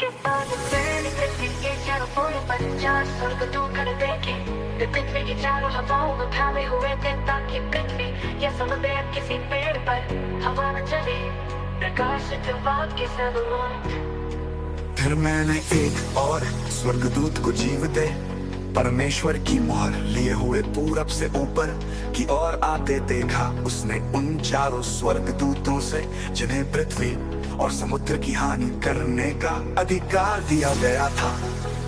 के बाद मेरी पृथ्वी के चारों कोनों पर चार स्वर्ग दूर कर देखे। पृथ्वी की चारों हवाओं में फैले हुए थे ताकि पृथ्वी या समुद्र किसी पेड़ पर हवा न चले। प्रकाशित वाक्य 7:1। फिर मैंने एक और स्वर्गदूत को जीव दे परमेश्वर की मोहर लिए हुए पूरब से ऊपर की ओर आते देखा। उसने उन चारों स्वर्गदूतों से जिन्हें पृथ्वी और समुद्र की हानि करने का अधिकार दिया गया था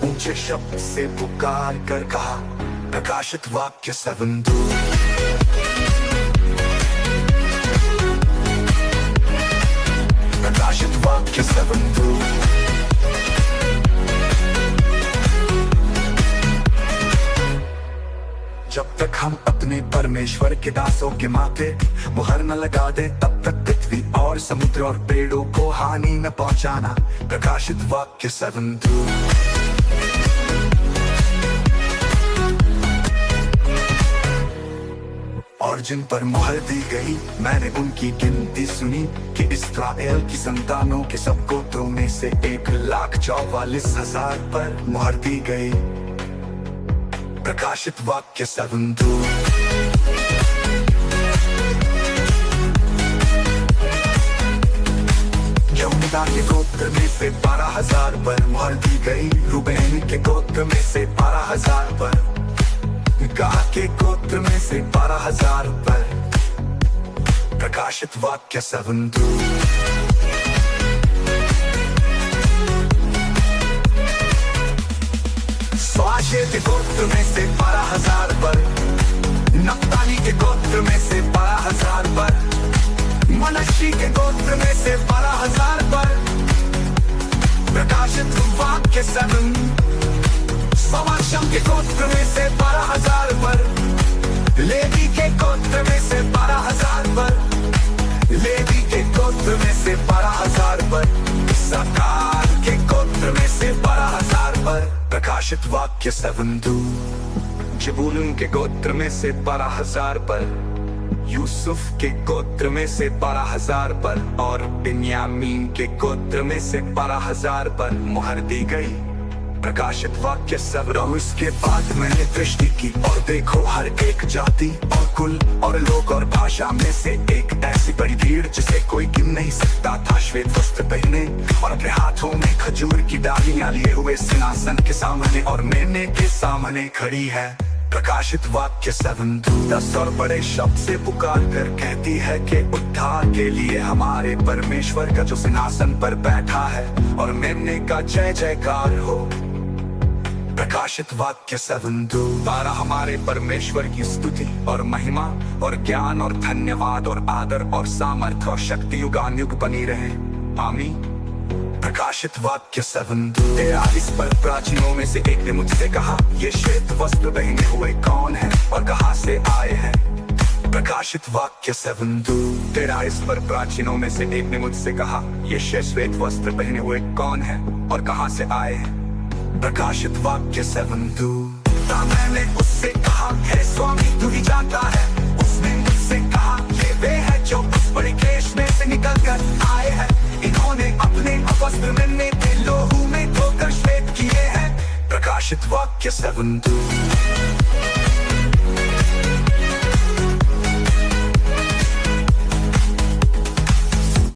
ऊंचे शब्द से पुकार कर कहा, प्रकाशित वाक्य 7:2। प्रकाशित वाक्य 7:2। जब तक हम अपने परमेश्वर के दासों के माथे मुहर न लगा दे तब तक पृथ्वी और समुद्र और पेड़ों को हानि न पहुंचाना। प्रकाशित वाक्य 7:2। और जिन पर मुहर दी गई मैंने उनकी गिनती सुनी कि इस्राएल की संतानों के सब गोत्रों में से 1,44,000 पर मुहर दी गई। प्रकाशित वाक्य 7:2। यहूदा के गोत्र में से 12,000 पर मुहर दी गई। रूबेन के गोत्र में से 12,000 पर, गाद के गोत्र में से 12,000 पर। प्रकाशित वाक्य 7:2। स्वाशे के गोत्र में से 12,000 पर, नप्ताली के गोत्र में से 12,000 पर, मनश्शी के गोत्र में से 12,000 पर। प्रकाशित वाक्य 7। सवाशम के गोत्र में से 12,000 पर, लेवी के गोत्र में से 12,000 पर, लेवी के गोत्र में से 12,000 पर, इस्साकार के गोत्र में से 12,000 पर। प्रकाशित वाक्य 7:2। जबूलून के गोत्र में से 12,000 पर, यूसुफ के गोत्र में से 12,000 पर और बिन्यामीन के गोत्र में से 12,000 पर मुहर दी गई। प्रकाशित वाक्य 7। उसके बाद मैंने दृष्टि की और देखो हर एक जाति और कुल और लोग और भाषा में से एक ऐसी बड़ी भीड़ जिसे कोई गिन नहीं सकता था, श्वेत वस्त्र पहने और अपने हाथों में खजूर की डालियां लिए हुए सिंहासन के सामने और मेने के सामने खड़ी है। प्रकाशित वाक्य 7:2। 10 और बड़े शब्द से पुकार कर कहती है कि उद्धार के लिए हमारे परमेश्वर का जो सिंहासन पर बैठा है और मेमने का जय जयकार हो। प्रकाशित वाक्य 7:2। 12 हमारे परमेश्वर की स्तुति और महिमा और ज्ञान और धन्यवाद और आदर और सामर्थ्य और शक्ति युगानुयुग बनी रहे, आमीन। प्रकाशित वाक्य 7:2। इस पर प्राचीनों में से एक ने मुझसे कहा, ये श्वेत वस्त्र पहने हुए कौन है और कहां से आए हैं। प्रकाशित वाक्य 7:2। इस पर प्राचीनों में से एक ने मुझसे कहा, ये श्वेत वस्त्र पहने हुए कौन है और कहां से आए हैं। प्रकाशित वाक्य 7:2। मैंने उससे कहा, है स्वामी तू ही जानता है। उसने मुझसे कहा, ये वे है जो उस बड़े क्लेश में से निकल कर आए हैं। इन्होंने अपने वस्त्र मेमने के लोहू में धोकर श्वेत किए हैं। प्रकाशित वाक्य 7:2।